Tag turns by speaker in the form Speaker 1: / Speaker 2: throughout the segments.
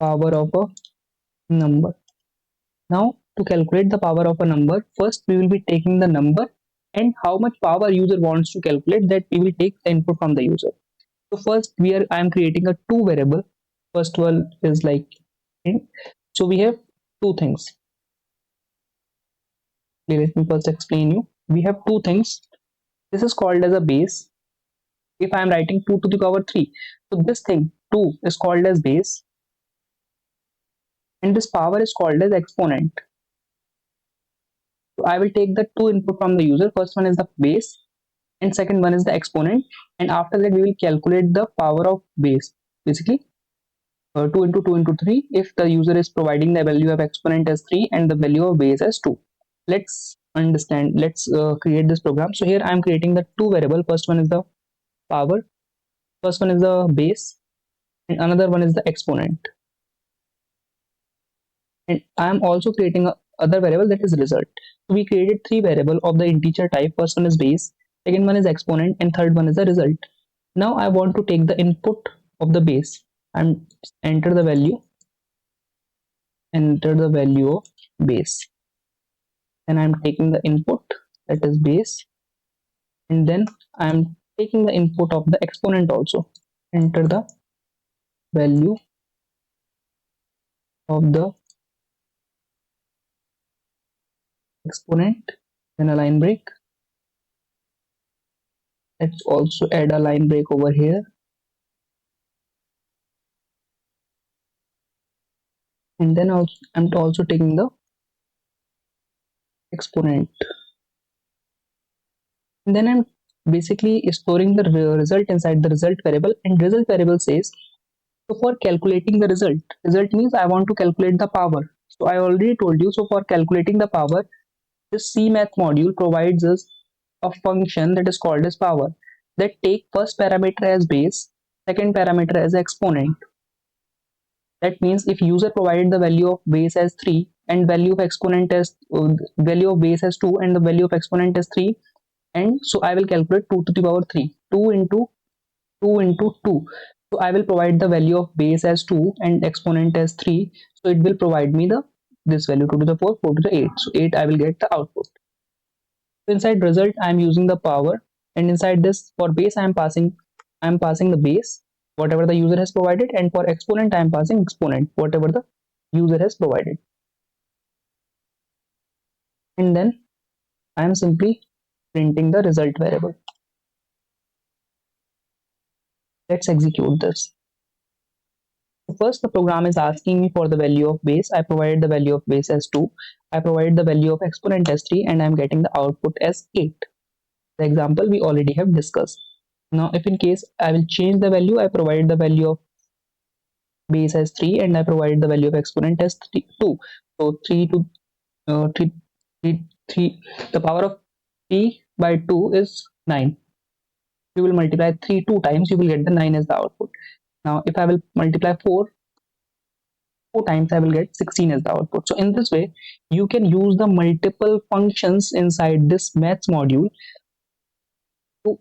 Speaker 1: power of a number. Now to calculate the power of a number, first we will be taking the number and how much power user wants to calculate, that we will take the input from the user. So first I am creating a two variable. First one is like int. So we have two things. Okay, let me first explain you. We have two things. This is called as a base. If I am writing 2 to the power 3, so this thing 2 is called as base and this power is called as exponent. So I will take the two input from the user. First one is the base and second one is the exponent, and after that we will calculate the power of base. Basically 2 into 2 into 3 if the user is providing the value of exponent as 3 and the value of base as 2. Let's create this program. So here I am creating the two variable. First one is the power, first one is the base, and another one is the exponent. And I am also creating a other variable, that is result. So we created three variable of the integer type. First one is base, second one is exponent, and third one is the result. Now I want to take the input of the base and enter the value of base. Then I'm taking the input, that is base, and then I'm taking the input of the exponent also. Enter the value of the exponent, then a line break. Let's also add a line break over here, and then I'm also taking the exponent, and then I'm basically storing the result inside the result variable, and result variable says, so for calculating the result means I want to calculate the power. So I already told you, so for calculating the power, this cmath module provides us a function that is called as power, that take first parameter as base, second parameter as exponent. That means if user provided the value of base as 3 and value of exponent as value of base as 2 and the value of exponent as 3, and so I will calculate 2 to the power 3, 2 into 2 into 2. So I will provide the value of base as 2 and exponent as 3. So it will provide me the this value 2 to the 4, 4 to the 8. So 8 I will get the output. So inside result I am using the power, and inside this for base I am passing the base whatever the user has provided, and for exponent I am passing exponent whatever the user has provided. And then I am simply printing the result variable. Let's execute this. So first the program is asking me for the value of base. I provided the value of base as 2. I provided the value of exponent as 3, and I am getting the output as 8. The example we already have discussed. Now if in case I will change the value, I provided the value of base as 3 and I provided the value of exponent as 2. So 3 to 3, 3, 3, the power of 3 by 2 is 9. You will multiply 3 two times, you will get the 9 as the output. Now if I will multiply 4 times, I will get 16 as the output. So in this way you can use the multiple functions inside this maths module to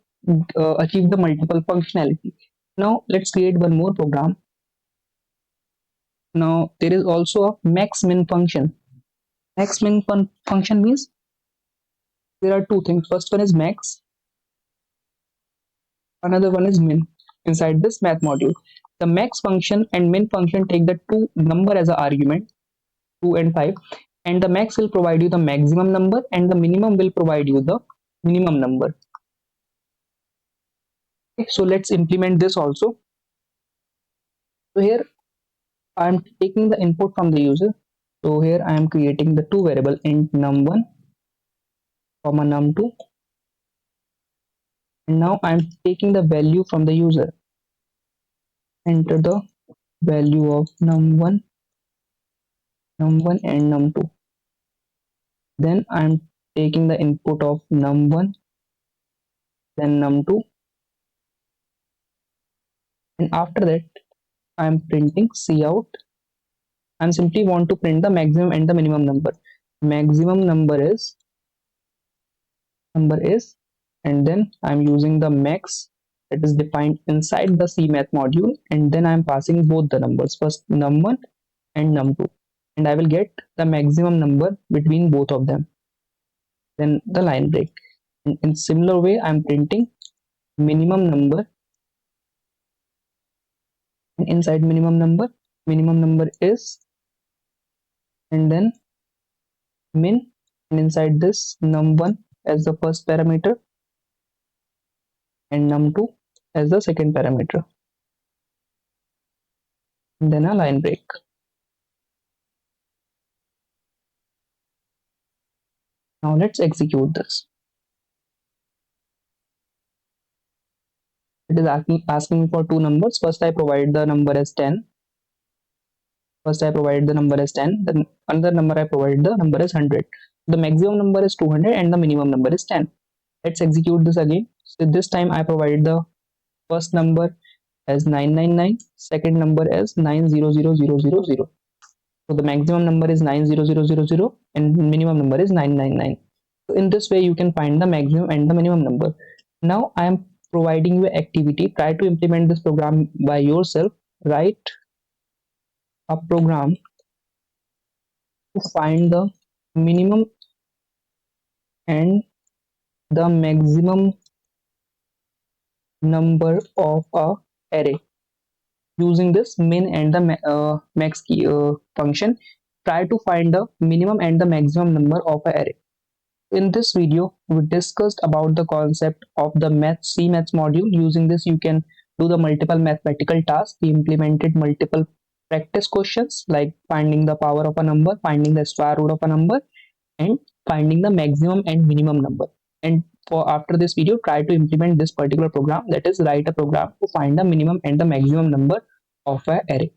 Speaker 1: achieve the multiple functionality. Now let's create one more program. Now there is also a max min function. Max min function means there are two things. First one is max, another one is min inside this math module. The max function and min function take the two number as an argument, 2 and 5, and the max will provide you the maximum number and the minimum will provide you the minimum number. Okay, so let's implement this also. So here I am taking the input from the user. So here I am creating the two variable int num1 comma num2, and now I am taking the value from the user. Enter the value of num1 and num2. Then I am taking the input of num1, then num2, and after that I am printing cout. I simply want to print the maximum and the minimum number. Maximum number is, and then I'm using the max that is defined inside the cmath module, and then I'm passing both the numbers, first num1 and num2. and I will get the maximum number between both of them. Then the line break. And in similar way, I'm printing minimum number, and inside minimum number is, and then min, and inside this num1 as the first parameter and num2 as the second parameter, and then a line break. Now let's execute this. It is asking me for two numbers. First I provide the number as 10. First I provide the number as 10, then another number I provide the number as 100. The maximum number is 200 and the minimum number is 10. Let's execute this again. So this time I provide the first number as 999, second number as 900000. So the maximum number is 90000 and minimum number is 999. So in this way you can find the maximum and the minimum number. Now I am providing you an activity. Try to implement this program by yourself. Write a program to find the minimum and the maximum number of a array using this min and the max key function. Try to find the minimum and the maximum number of a array. In this video we discussed about the concept of the cmath module. Using this you can do the multiple mathematical tasks. We implemented multiple practice questions like finding the power of a number, finding the square root of a number, and finding the maximum and minimum number. And for after this video, try to implement this particular program, that is write a program to find the minimum and the maximum number of a array.